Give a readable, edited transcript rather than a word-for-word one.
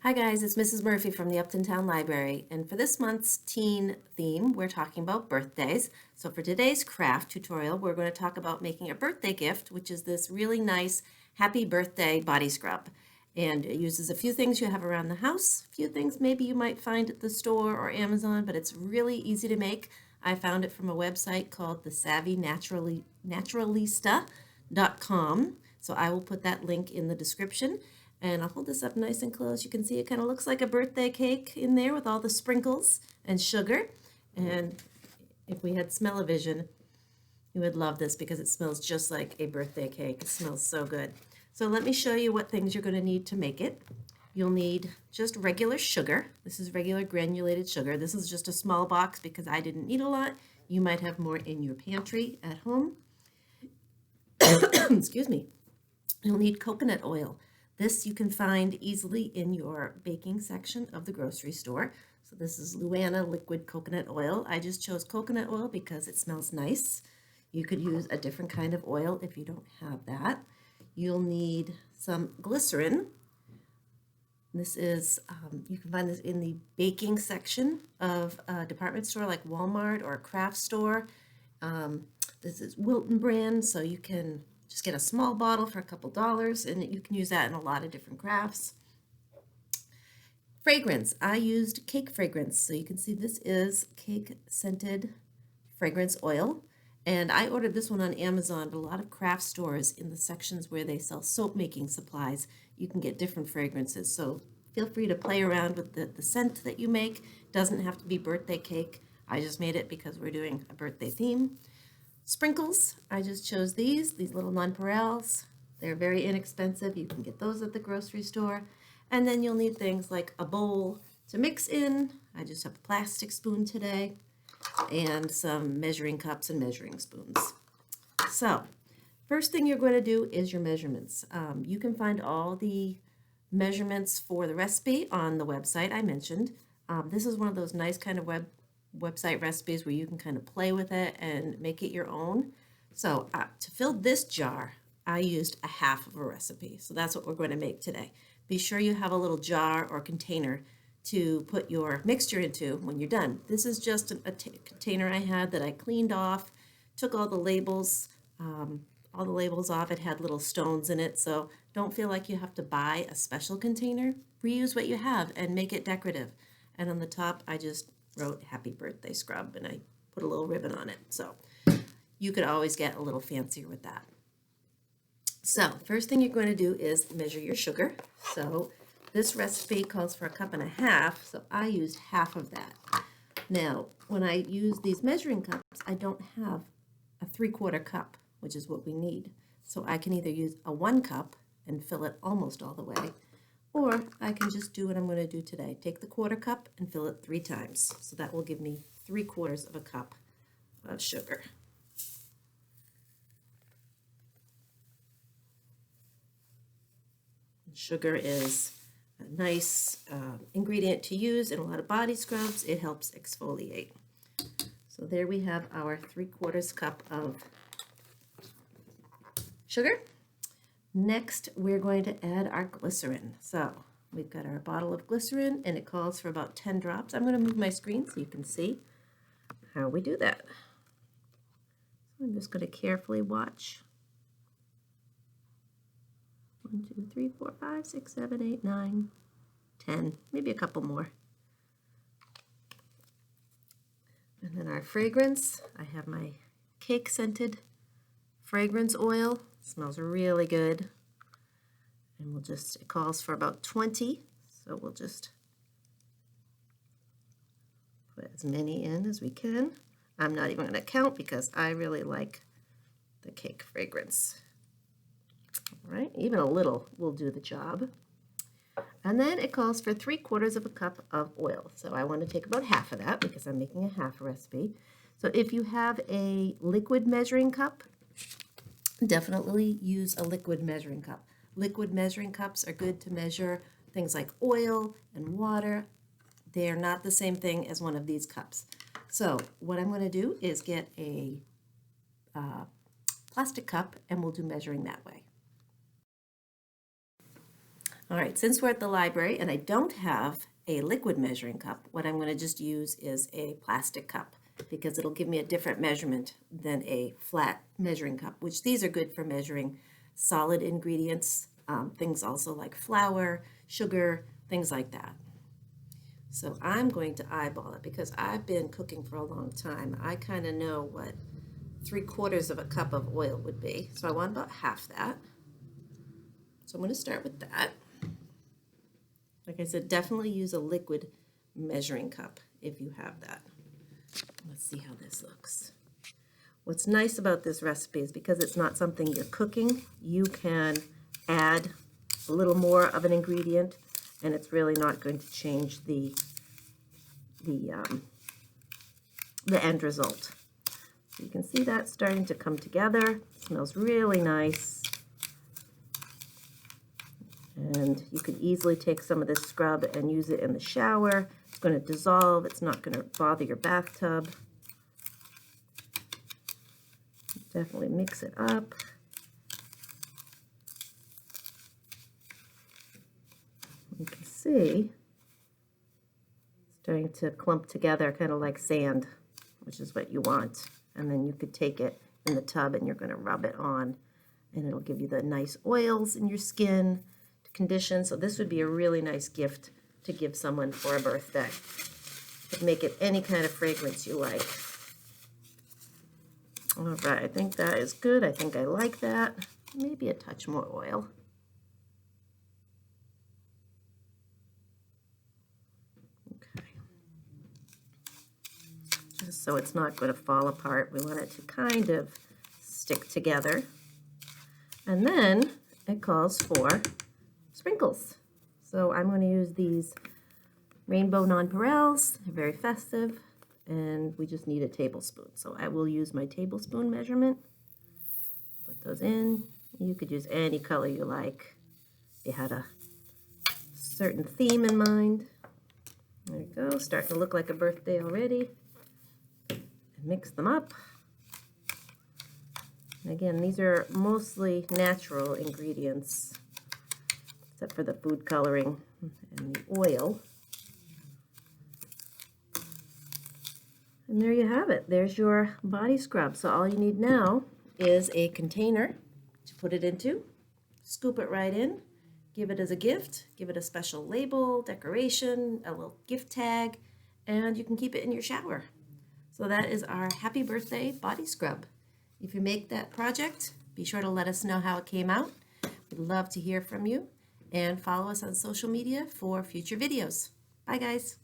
Hi guys, it's Mrs. Murphy from the Upton Town Library, and for this month's teen theme, we're talking about birthdays. So for today's craft tutorial, we're going to talk about making a birthday gift, which is this really nice happy birthday body scrub. And it uses a few things you have around the house, a few things maybe you might find at the store or Amazon, but it's really easy to make. I found it from a website called the Savvy Naturalista.com. So I will put that link in the description. And I'll hold this up nice and close. You can see it kind of looks like a birthday cake in there with all the sprinkles and sugar. And if we had smell-o-vision, you would love this because it smells just like a birthday cake. It smells so good. So let me show you what things you're going to need to make it. You'll need just regular sugar. This is regular granulated sugar. This is just a small box because I didn't need a lot. You might have more in your pantry at home. Excuse me. You'll need coconut oil. This you can find easily in your baking section of the grocery store. So this is Luana liquid coconut oil. I just chose coconut oil because it smells nice. You could use a different kind of oil if you don't have that. You'll need some glycerin. This is, you can find this in the baking section of a department store like Walmart or a craft store. This is Wilton brand, so you can just get a small bottle for a couple dollars, and you can use that in a lot of different crafts. Fragrance. I used cake fragrance, so you can see this is cake scented fragrance oil. And I ordered this one on Amazon, but a lot of craft stores in the sections where they sell soap making supplies, you can get different fragrances. So feel free to play around with the scent that you make. It doesn't have to be birthday cake. I just made it because we're doing a birthday theme. Sprinkles, I just chose these little nonpareils. They're very inexpensive. You can get those at the grocery store. And then you'll need things like a bowl to mix in. I just have a plastic spoon today and some measuring cups and measuring spoons. So first thing you're going to do is your measurements. You can find all the measurements for the recipe on the website I mentioned. This is one of those nice kind of website recipes where you can kind of play with it and make it your own. So to fill this jar, I used a half of a recipe. So that's what we're going to make today. Be sure you have a little jar or container to put your mixture into when you're done. This is just a container I had that I cleaned off, took all the labels off. It had little stones in it, so don't feel like you have to buy a special container. Reuse what you have and make it decorative. And on the top, I just wrote happy birthday scrub and I put a little ribbon on it. So you could always get a little fancier with that. So first thing you're going to do is measure your sugar. So this recipe calls for 1.5 cups, so I used half of that. Now, when I use these measuring cups, I don't have a 3/4 cup, which is what we need. So I can either use a 1 cup and fill it almost all the way, or I can just do what I'm going to do today. Take the 1/4 cup and fill it 3 times. So that will give me 3/4 cup of sugar. Sugar is a nice ingredient to use in a lot of body scrubs. It helps exfoliate. So there we have our 3/4 cup of sugar. Next, we're going to add our glycerin. So we've got our bottle of glycerin, and it calls for about 10 drops. I'm going to move my screen so you can see how we do that. So I'm just going to carefully watch. 1, 2, 3, 4, 5, 6, 7, 8, 9, 10, maybe a couple more. And then our fragrance, I have my cake scented fragrance oil. It smells really good. And it calls for about 20, so we'll just put as many in as we can. I'm not even going to count because I really like the cake fragrance. All right, even a little will do the job. And then it calls for 3/4 cup of oil. So I want to take about half of that because I'm making a half recipe. So if you have a liquid measuring cup, definitely use a liquid measuring cup. Liquid measuring cups are good to measure things like oil and water. They're not the same thing as one of these cups. So what I'm going to do is get a plastic cup and we'll do measuring that way. All right, since we're at the library and I don't have a liquid measuring cup, what I'm going to just use is a plastic cup because it'll give me a different measurement than a flat measuring cup, which these are good for measuring solid ingredients, things also like flour, sugar, things like that. So I'm going to eyeball it because I've been cooking for a long time. I kind of know what 3/4 of a cup of oil would be. So I want about half that. So I'm going to start with that. Like I said, definitely use a liquid measuring cup if you have that. Let's see how this looks. What's nice about this recipe is because it's not something you're cooking, you can add a little more of an ingredient and it's really not going to change the end result. So you can see that starting to come together. It smells really nice. And you could easily take some of this scrub and use it in the shower. It's going to dissolve. It's not going to bother your bathtub. Definitely mix it up. You can see it's starting to clump together, kind of like sand, which is what you want. And then you could take it in the tub and you're going to rub it on, and it'll give you the nice oils in your skin to condition. So this would be a really nice gift to give someone for a birthday. You could make it any kind of fragrance you like. All right, I think that is good. I think I like that. Maybe a touch more oil. Okay. Just so it's not going to fall apart. We want it to kind of stick together. And then it calls for sprinkles. So I'm going to use these rainbow nonpareils. They're very festive. And we just need a tablespoon. So I will use my tablespoon measurement. Put those in. You could use any color you like. If you had a certain theme in mind. There you go. Starting to look like a birthday already. And mix them up. And again, these are mostly natural ingredients, except for the food coloring and the oil. And there you have it. There's your body scrub. So all you need now is a container to put it into. Scoop it right in. Give it as a gift. Give it a special label, decoration, a little gift tag, and you can keep it in your shower. So that is our happy birthday body scrub. If you make that project, be sure to let us know how it came out. We'd love to hear from you. And follow us on social media for future videos. Bye, guys.